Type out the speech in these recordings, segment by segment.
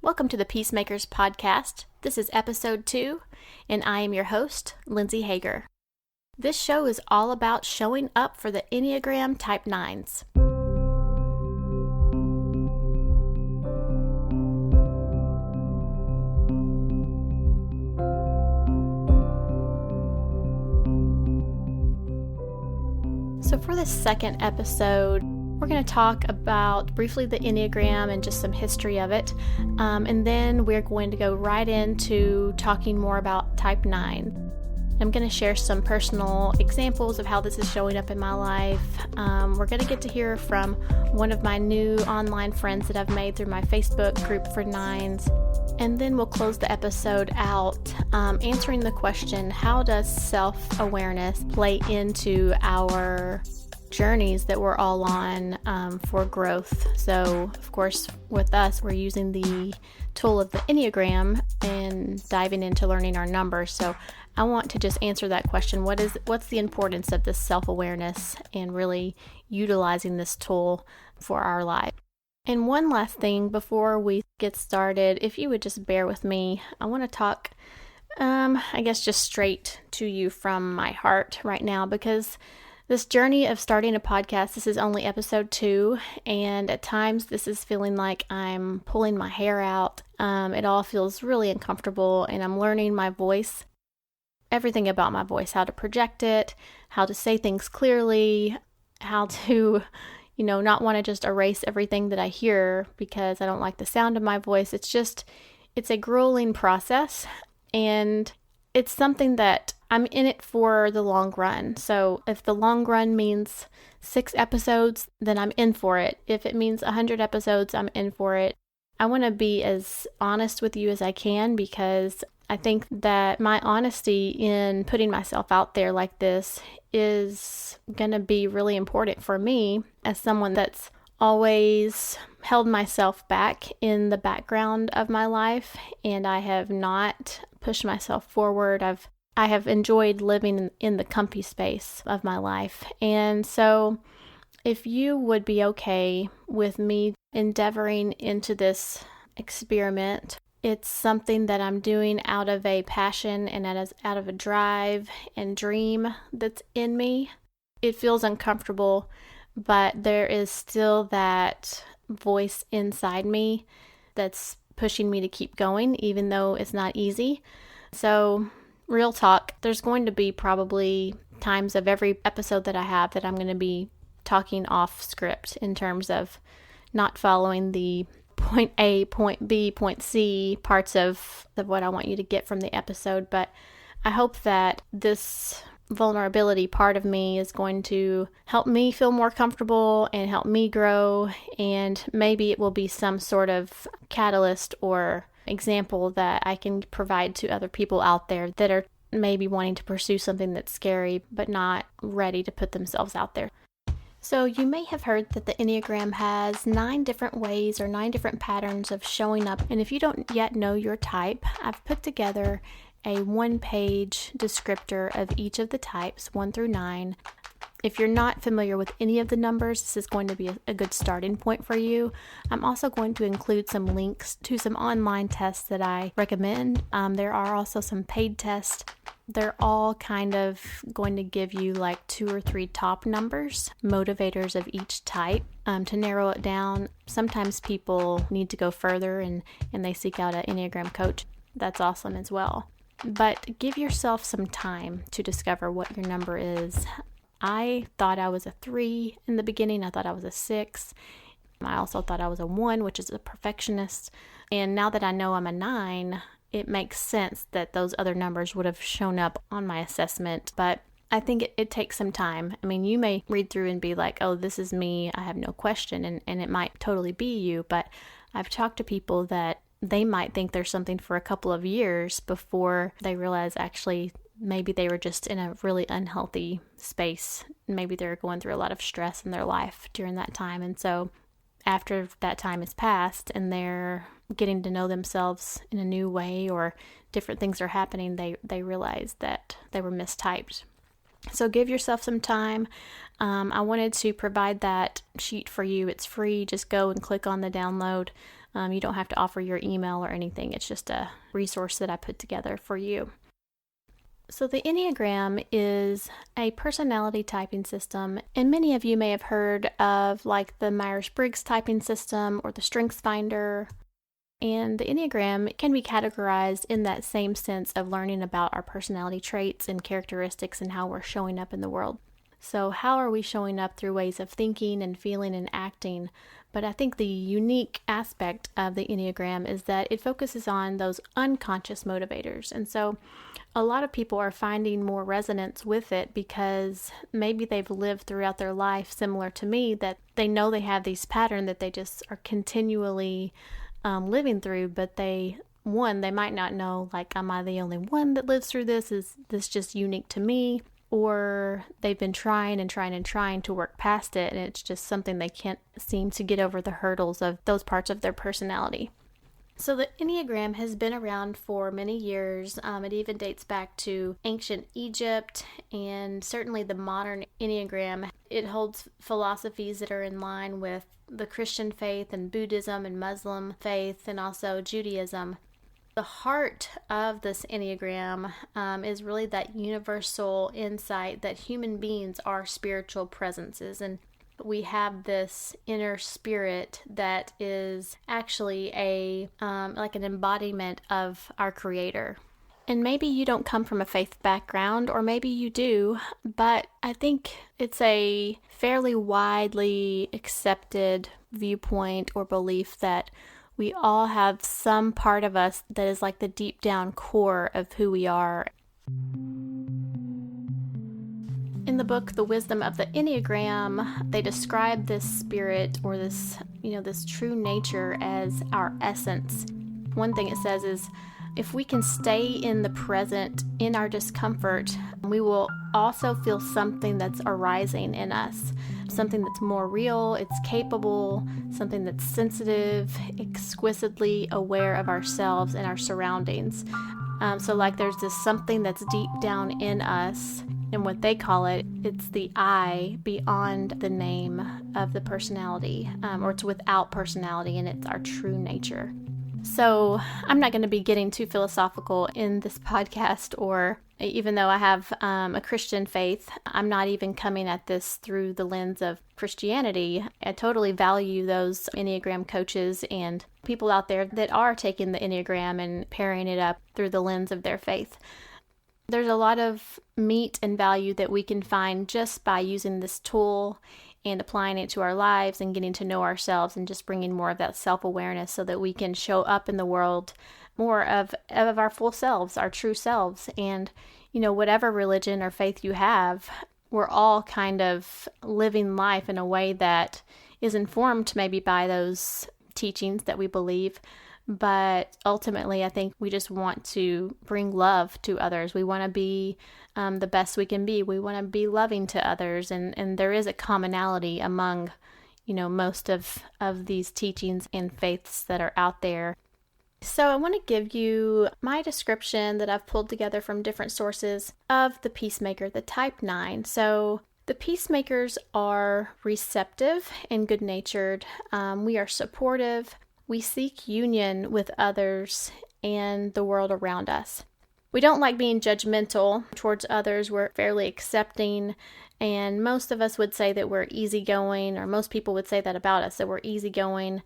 Welcome to the Peacemakers podcast. This is episode 2, and I am your host, Lindsay Hager. This show is all about showing up for the Enneagram Type 9s. So for this second episode, we're going to talk about briefly the Enneagram and just some history of it. And then we're going to go right into talking more about Type 9. I'm going to share some personal examples of how this is showing up in my life. We're going to get to hear from one of my new online friends that I've made through my Facebook group for 9s. And then we'll close the episode out answering the question, how does self-awareness play into our journeys that we're all on for growth? So, of course, with us, we're using the tool of the Enneagram and diving into learning our numbers. So I want to just answer that question. What's the importance of this self-awareness and really utilizing this tool for our life? And one last thing before we get started, if you would just bear with me, I want to talk, just straight to you from my heart right now, because this journey of starting a podcast, this is only episode 2, and at times this is feeling like I'm pulling my hair out. It all feels really uncomfortable, and I'm learning my voice, everything about my voice, how to project it, how to say things clearly, how to not want to just erase everything that I hear because I don't like the sound of my voice. It's a grueling process, and it's something that I'm in it for the long run. So if the long run means 6 episodes, then I'm in for it. If it means 100 episodes, I'm in for it. I want to be as honest with you as I can, because I think that my honesty in putting myself out there like this is going to be really important for me as someone that's always held myself back in the background of my life, and I have not pushed myself forward. I have enjoyed living in the comfy space of my life. And so if you would be okay with me endeavoring into this experiment, it's something that I'm doing out of a passion and out of a drive and dream that's in me. It feels uncomfortable, but there is still that voice inside me that's pushing me to keep going, even though it's not easy. So, real talk, there's going to be probably times of every episode that I have that I'm going to be talking off script in terms of not following the point A, point B, point C parts of what I want you to get from the episode. But I hope that this vulnerability part of me is going to help me feel more comfortable and help me grow, and maybe it will be some sort of catalyst or example that I can provide to other people out there that are maybe wanting to pursue something that's scary but not ready to put themselves out there. So you may have heard that the Enneagram has 9 different ways or 9 different patterns of showing up. And if you don't yet know your type, I've put together a 1-page descriptor of each of the types, 1 through 9. If you're not familiar with any of the numbers, this is going to be a good starting point for you. I'm also going to include some links to some online tests that I recommend. There are also some paid tests. They're all kind of going to give you like 2 or 3 top numbers, motivators of each type. To narrow it down, sometimes people need to go further and they seek out an Enneagram coach. That's awesome as well. But give yourself some time to discover what your number is. I thought I was a 3 in the beginning. I thought I was a 6. I also thought I was a 1, which is a perfectionist. And now that I know I'm a 9, it makes sense that those other numbers would have shown up on my assessment. But I think it takes some time. I mean, you may read through and be like, oh, this is me. I have no question. And it might totally be you. But I've talked to people that they might think there's something for a couple of years before they realize actually maybe they were just in a really unhealthy space. Maybe they're going through a lot of stress in their life during that time. And so after that time has passed and they're getting to know themselves in a new way or different things are happening, they realize that they were mistyped. So give yourself some time. I wanted to provide that sheet for you. It's free. Just go and click on the download You don't have to offer your email or anything. It's just a resource that I put together for you. So the Enneagram is a personality typing system, and many of you may have heard of like the Myers-Briggs typing system or the StrengthsFinder. And the Enneagram can be categorized in that same sense of learning about our personality traits and characteristics and how we're showing up in the world. So how are we showing up through ways of thinking and feeling and acting? But I think the unique aspect of the Enneagram is that it focuses on those unconscious motivators. And so a lot of people are finding more resonance with it because maybe they've lived throughout their life similar to me, that they know they have these patterns that they just are continually living through, but they might not know, like, am I the only one that lives through this? Is this just unique to me? Or they've been trying to work past it, and it's just something they can't seem to get over the hurdles of those parts of their personality. So the Enneagram has been around for many years. It even dates back to ancient Egypt, and certainly the modern Enneagram. It holds philosophies that are in line with the Christian faith and Buddhism and Muslim faith, and also Judaism. The heart of this Enneagram is really that universal insight that human beings are spiritual presences, and we have this inner spirit that is actually like an embodiment of our Creator. And maybe you don't come from a faith background, or maybe you do, but I think it's a fairly widely accepted viewpoint or belief that we all have some part of us that is like the deep down core of who we are. In the book, The Wisdom of the Enneagram, they describe this spirit or this true nature as our essence. One thing it says is, if we can stay in the present, in our discomfort, we will also feel something that's arising in us. Something that's more real, it's capable, something that's sensitive, exquisitely aware of ourselves and our surroundings. So like there's this something that's deep down in us, and what they call it's the I beyond the name of the personality, or it's without personality, and it's our true nature. So I'm not going to be getting too philosophical in this podcast, or even though I have a Christian faith, I'm not even coming at this through the lens of Christianity. I totally value those Enneagram coaches and people out there that are taking the Enneagram and pairing it up through the lens of their faith. There's a lot of meat and value that we can find just by using this tool and applying it to our lives and getting to know ourselves and just bringing more of that self-awareness so that we can show up in the world more of our full selves, our true selves. And, whatever religion or faith you have, we're all kind of living life in a way that is informed maybe by those teachings that we believe. But ultimately, I think we just want to bring love to others. We want to be the best we can be. We want to be loving to others. And there is a commonality among, most of these teachings and faiths that are out there. So I want to give you my description that I've pulled together from different sources of the Peacemaker, the type 9. So the Peacemakers are receptive and good-natured. We are supportive. We seek union with others and the world around us. We don't like being judgmental towards others. We're fairly accepting, and most of us would say that we're easygoing, or most people would say that about us, that we're easygoing,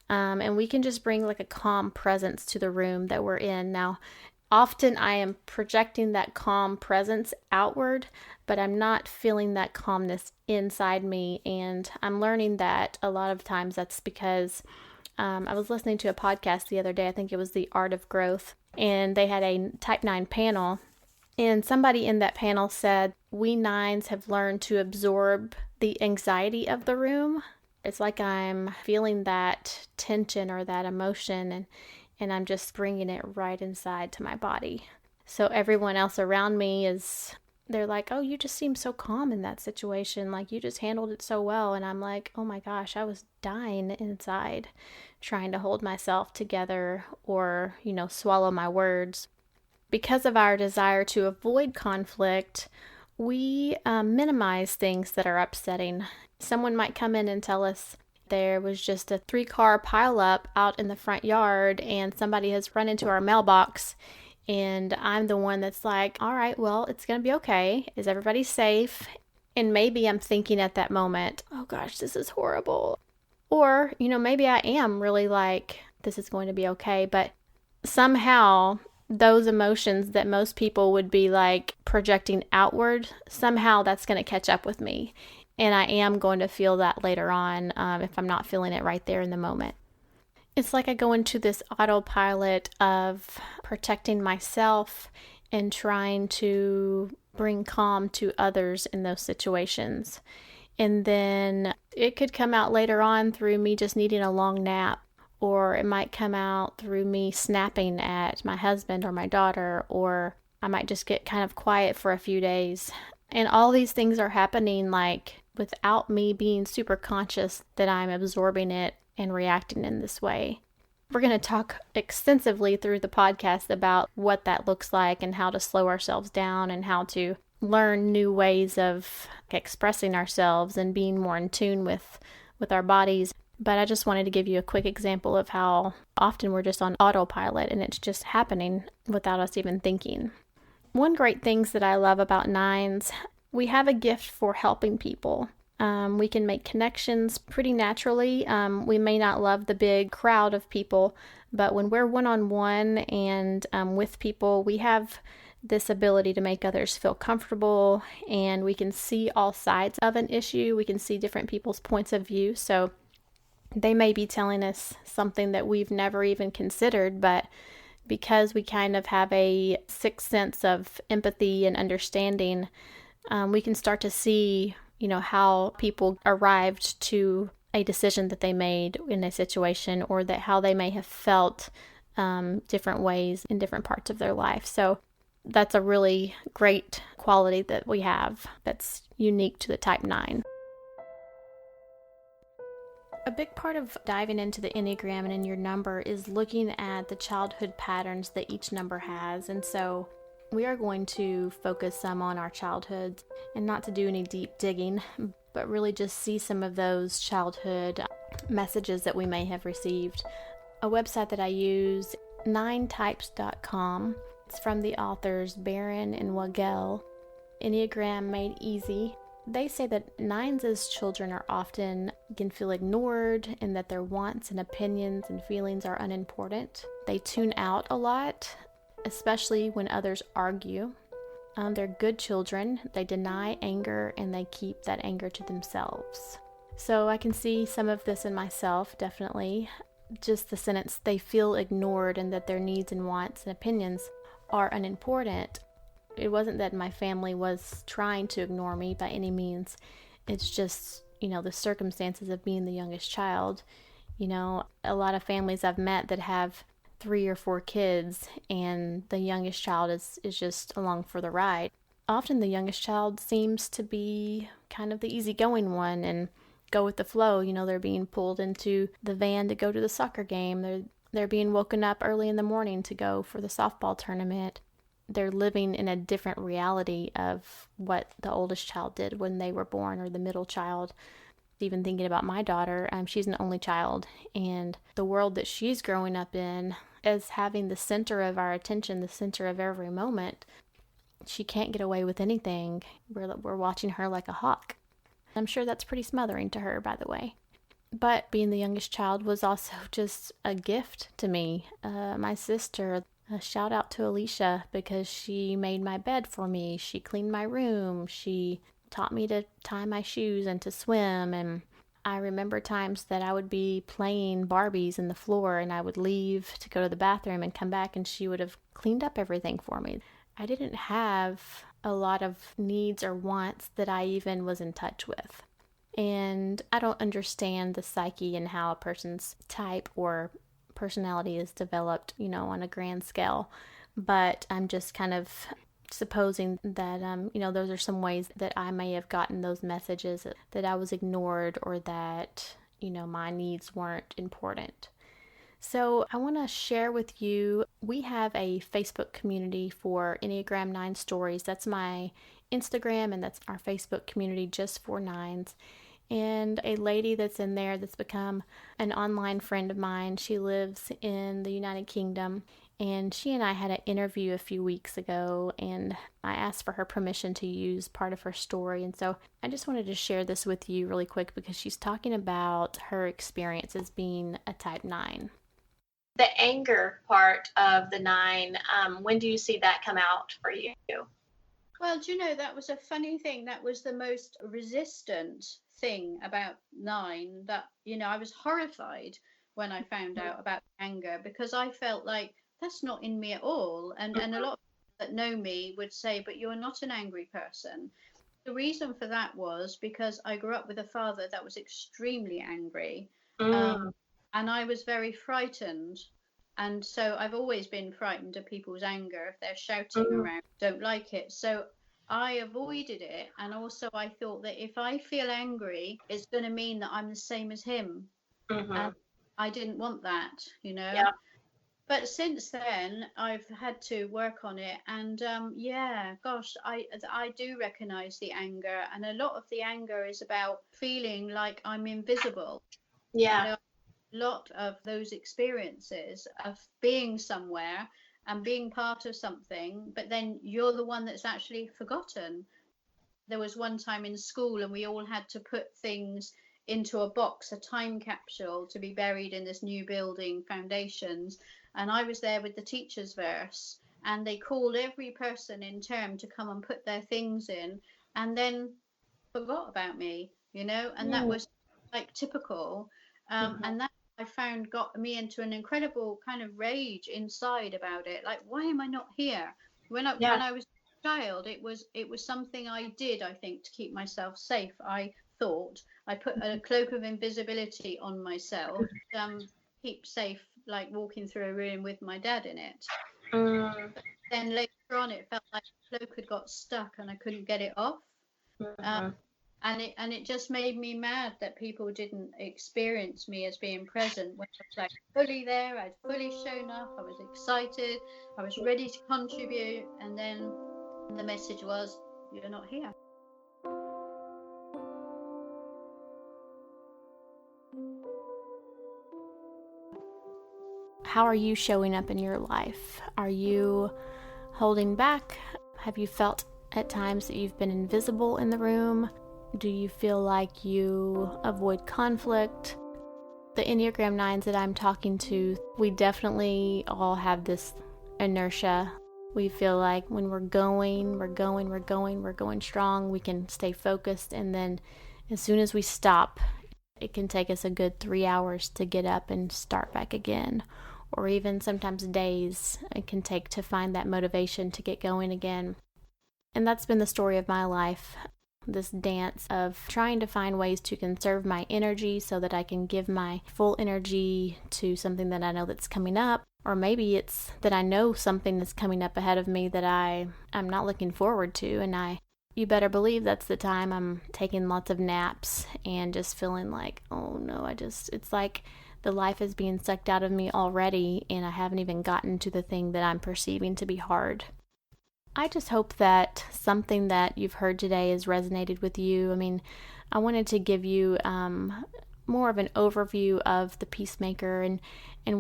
and we can just bring like a calm presence to the room that we're in. Now, often I am projecting that calm presence outward, but I'm not feeling that calmness inside me, and I'm learning that a lot of times that's because I was listening to a podcast the other day. I think it was The Art of Growth, and they had a Type 9 panel, and somebody in that panel said, we 9s have learned to absorb the anxiety of the room. It's like I'm feeling that tension or that emotion, and I'm just bringing it right inside to my body. So everyone else around me they're like, oh, you just seem so calm in that situation. Like, you just handled it so well. And I'm like, oh my gosh, I was dying inside, trying to hold myself together or, swallow my words. Because of our desire to avoid conflict, we minimize things that are upsetting. Someone might come in and tell us there was just a 3-car pileup out in the front yard, and somebody has run into our mailbox. And I'm the one that's like, all right, well, it's going to be okay. Is everybody safe? And maybe I'm thinking at that moment, oh gosh, this is horrible. Or, maybe I am really like, this is going to be okay. But somehow those emotions that most people would be like projecting outward, somehow that's going to catch up with me. And I am going to feel that later on if I'm not feeling it right there in the moment. It's like I go into this autopilot of protecting myself and trying to bring calm to others in those situations. And then it could come out later on through me just needing a long nap, or it might come out through me snapping at my husband or my daughter, or I might just get kind of quiet for a few days. And all these things are happening like without me being super conscious that I'm absorbing it and reacting in this way. We're going to talk extensively through the podcast about what that looks like and how to slow ourselves down and how to learn new ways of expressing ourselves and being more in tune with our bodies. But I just wanted to give you a quick example of how often we're just on autopilot and it's just happening without us even thinking. One great things that I love about 9s, we have a gift for helping people. We can make connections pretty naturally. We may not love the big crowd of people, but when we're one-on-one and with people, we have this ability to make others feel comfortable, and we can see all sides of an issue. We can see different people's points of view. So they may be telling us something that we've never even considered, but because we kind of have a sixth sense of empathy and understanding, we can start to see how people arrived to a decision that they made in a situation, or that how they may have felt different ways in different parts of their life. So that's a really great quality that we have that's unique to the type 9. A big part of diving into the Enneagram and in your number is looking at the childhood patterns that each number has. And so we are going to focus some on our childhoods and not to do any deep digging, but really just see some of those childhood messages that we may have received. A website that I use, 9types.com. It's from the authors Barron and Wagele, Enneagram Made Easy. They say that 9s as children are often can feel ignored and that their wants and opinions and feelings are unimportant. They tune out a lot, especially when others argue. They're good children. They deny anger and they keep that anger to themselves. So I can see some of this in myself, definitely. Just the sentence, they feel ignored and that their needs and wants and opinions are unimportant. It wasn't that my family was trying to ignore me by any means. It's just, the circumstances of being the youngest child. A lot of families I've met that have 3 or 4 kids, and the youngest child is just along for the ride. Often the youngest child seems to be kind of the easygoing one and go with the flow. They're being pulled into the van to go to the soccer game. They're being woken up early in the morning to go for the softball tournament. They're living in a different reality of what the oldest child did when they were born, or the middle child. Even thinking about my daughter, she's an only child, and the world that she's growing up in is having the center of our attention, the center of every moment. She can't get away with anything. We're watching her like a hawk. I'm sure that's pretty smothering to her, by the way. But being the youngest child was also just a gift to me. My sister, a shout out to Alicia, because she made my bed for me. She cleaned my room. She taught me to tie my shoes and to swim. And I remember times that I would be playing Barbies in the floor and I would leave to go to the bathroom and come back and she would have cleaned up everything for me. I didn't have a lot of needs or wants that I even was in touch with. And I don't understand the psyche and how a person's type or personality is developed, on a grand scale. But I'm just kind of supposing that, those are some ways that I may have gotten those messages that I was ignored, or that, my needs weren't important. So I want to share with you, we have a Facebook community for Enneagram 9 stories. That's my Instagram, and that's our Facebook community just for 9s. And a lady that's in there that's become an online friend of mine. She lives in the United Kingdom, and she and I had an interview a few weeks ago, and I asked for her permission to use part of her story. And so I just wanted to share this with you really quick because she's talking about her experience as being a type 9. The anger part of the 9, when do you see that come out for you? Well, do you know, that was a funny thing. That was the most resistant thing about 9, that, I was horrified when I found out about anger, because I felt like that's not in me at all. And a lot of people that know me would say, but you're not an angry person. The reason for that was because I grew up with a father that was extremely angry. And I was very frightened. And so I've always been frightened of people's anger. If they're shouting around, don't like it. So I avoided it. And also I thought that if I feel angry, it's going to mean that I'm the same as him. And I didn't want that, Yeah. But since then, I've had to work on it. And I do recognize the anger. And a lot of the anger is about feeling like I'm invisible. Yeah. A lot of those experiences of being somewhere and being part of something, but then you're the one that's actually forgotten. There was one time in school and we all had to put things into a box, a time capsule, to be buried in this new building foundations. And I was there with the teacher's verse, and they called every person in turn to come and put their things in, and then forgot about me, and that was like typical. And that, I found, got me into an incredible kind of rage inside about it. Like, why am I not here? When I was a child, it was something I did, I think, to keep myself safe. I thought I put a cloak of invisibility on myself, keep safe, like walking through a room with my dad in it. But then later on, it felt like the cloak had got stuck and I couldn't get it off. And it just made me mad that people didn't experience me as being present when I was like fully there. I'd fully shown up. I was excited. I was ready to contribute. And then the message was, you're not here. How are you showing up in your life? Are you holding back? Have you felt at times that you've been invisible in the room? Do you feel like you avoid conflict? The Enneagram 9s that I'm talking to, we definitely all have this inertia. We feel like when we're going strong, we can stay focused, and then as soon as we stop, it can take us a good 3 hours to get up and start back again, or even sometimes days it can take to find that motivation to get going again. And that's been the story of my life. This dance of trying to find ways to conserve my energy so that I can give my full energy to something that I know that's coming up. Or maybe it's that I know something that's coming up ahead of me that I'm not looking forward to. And you better believe that's the time I'm taking lots of naps and just feeling like, oh no, it's like the life is being sucked out of me already and I haven't even gotten to the thing that I'm perceiving to be hard. I just hope that something that you've heard today has resonated with you. I mean, I wanted to give you more of an overview of the Peacemaker, and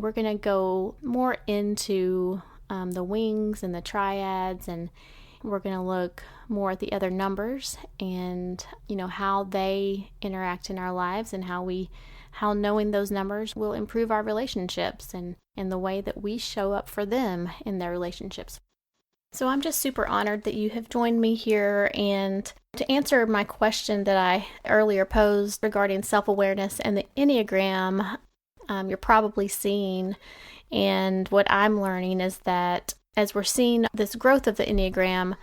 we're going to go more into the wings and the triads, and we're going to look more at the other numbers and, how they interact in our lives and how knowing those numbers will improve our relationships and the way that we show up for them in their relationships. So I'm just super honored that you have joined me here, and to answer my question that I earlier posed regarding self-awareness and the Enneagram, you're probably seeing, and what I'm learning is that as we're seeing this growth of the Enneagram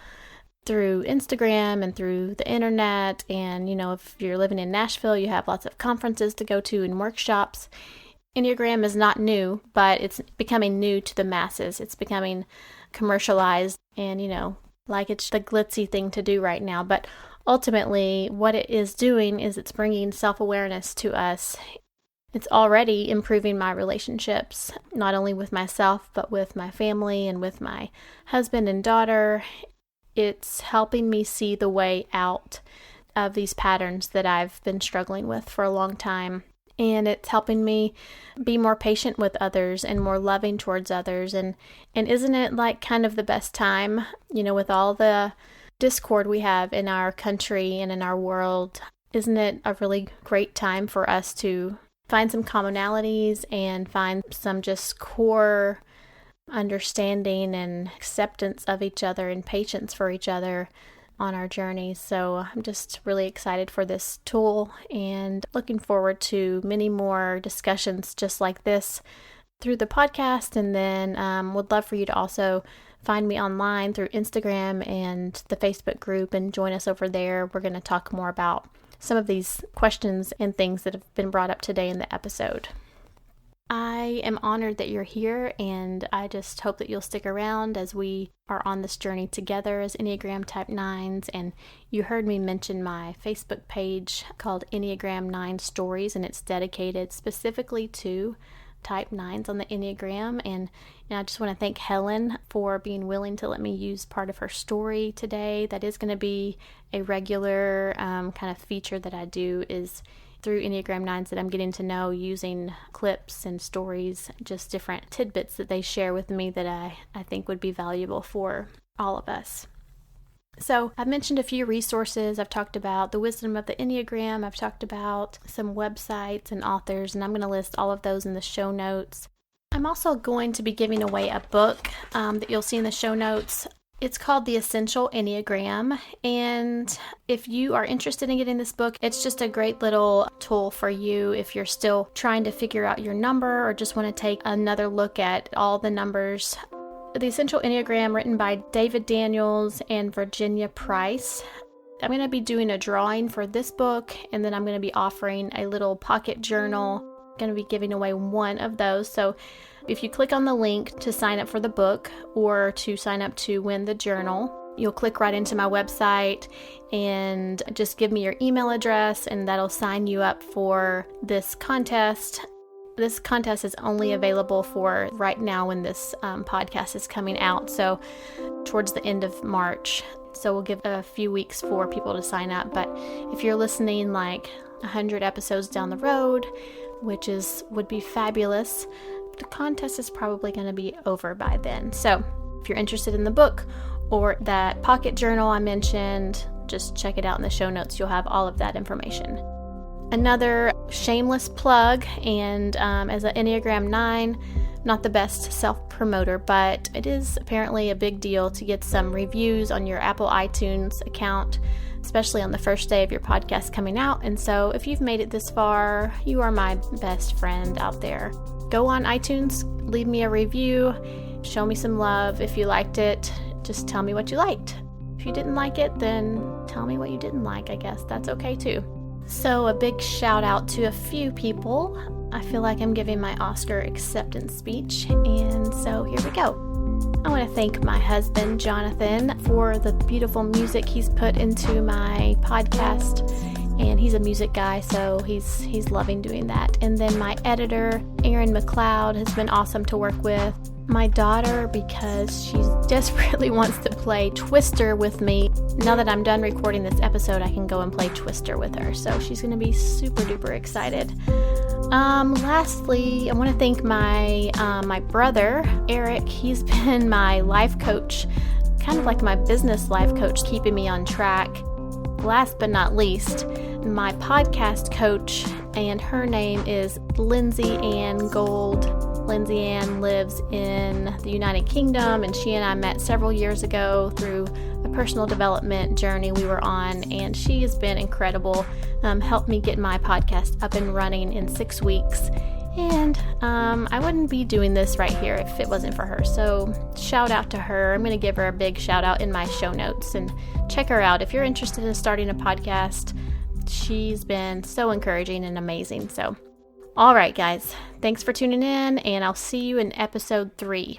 through Instagram and through the internet, and if you're living in Nashville, you have lots of conferences to go to and workshops. Enneagram is not new, but it's becoming new to the masses. It's becoming commercialized and, like it's the glitzy thing to do right now. But ultimately, what it is doing is it's bringing self-awareness to us. It's already improving my relationships, not only with myself, but with my family and with my husband and daughter. It's helping me see the way out of these patterns that I've been struggling with for a long time. And it's helping me be more patient with others and more loving towards others. And isn't it like kind of the best time, with all the discord we have in our country and in our world, isn't it a really great time for us to find some commonalities and find some just core understanding and acceptance of each other and patience for each other on our journey. So I'm just really excited for this tool and looking forward to many more discussions just like this through the podcast. And then would love for you to also find me online through Instagram and the Facebook group and join us over there. We're going to talk more about some of these questions and things that have been brought up today in the episode. I am honored that you're here, and I just hope that you'll stick around as we are on this journey together as Enneagram Type 9s. And you heard me mention my Facebook page called Enneagram 9 Stories, and it's dedicated specifically to Type 9s on the Enneagram. And I just want to thank Helen for being willing to let me use part of her story today. That is going to be a regular kind of feature that I do, is through Enneagram 9s that I'm getting to know, using clips and stories, just different tidbits that they share with me that I think would be valuable for all of us. So I've mentioned a few resources. I've talked about the wisdom of the Enneagram. I've talked about some websites and authors, and I'm going to list all of those in the show notes. I'm also going to be giving away a book that you'll see in the show notes. It's called The Essential Enneagram, and if you are interested in getting this book, it's just a great little tool for you if you're still trying to figure out your number or just want to take another look at all the numbers. The Essential Enneagram, written by David Daniels and Virginia Price. I'm going to be doing a drawing for this book, and then I'm going to be offering a little pocket journal. I'm going to be giving away one of those. So if you click on the link to sign up for the book or to sign up to win the journal, you'll click right into my website and just give me your email address, and that'll sign you up for this contest. This contest is only available for right now when this podcast is coming out, so towards the end of March. So we'll give a few weeks for people to sign up. But if you're listening like 100 episodes down the road, which would be fabulous, the contest is probably going to be over by then. So if you're interested in the book or that pocket journal I mentioned, just check it out in the show notes. You'll have all of that information. Another shameless plug, and as an Enneagram 9, not the best self-promoter, but it is apparently a big deal to get some reviews on your Apple iTunes account, especially on the first day of your podcast coming out. And so if you've made it this far, you are my best friend out there. Go on iTunes, leave me a review, show me some love. If you liked it, just tell me what you liked. If you didn't like it, then tell me what you didn't like. I guess that's okay too. So a big shout out to a few people. I feel like I'm giving my Oscar acceptance speech, and so here we go. I want to thank my husband, Jonathan, for the beautiful music he's put into my podcast, and he's a music guy, so he's loving doing that. And then my editor, Erin McLeod, has been awesome to work with. My daughter, because she desperately wants to play Twister with me. Now that I'm done recording this episode, I can go and play Twister with her, so she's going to be super duper excited. Lastly, I want to thank my brother, Eric. He's been my life coach, kind of like my business life coach, keeping me on track. Last but not least, my podcast coach, and her name is Lindsay Ann Gold. Lindsay Ann lives in the United Kingdom, and she and I met several years ago through a personal development journey we were on, and she has been incredible, helped me get my podcast up and running in 6 weeks, and I wouldn't be doing this right here if it wasn't for her, so shout out to her. I'm going to give her a big shout out in my show notes, and check her out if you're interested in starting a podcast. She's been so encouraging and amazing. So, all right, guys, thanks for tuning in, and I'll see you in episode 3.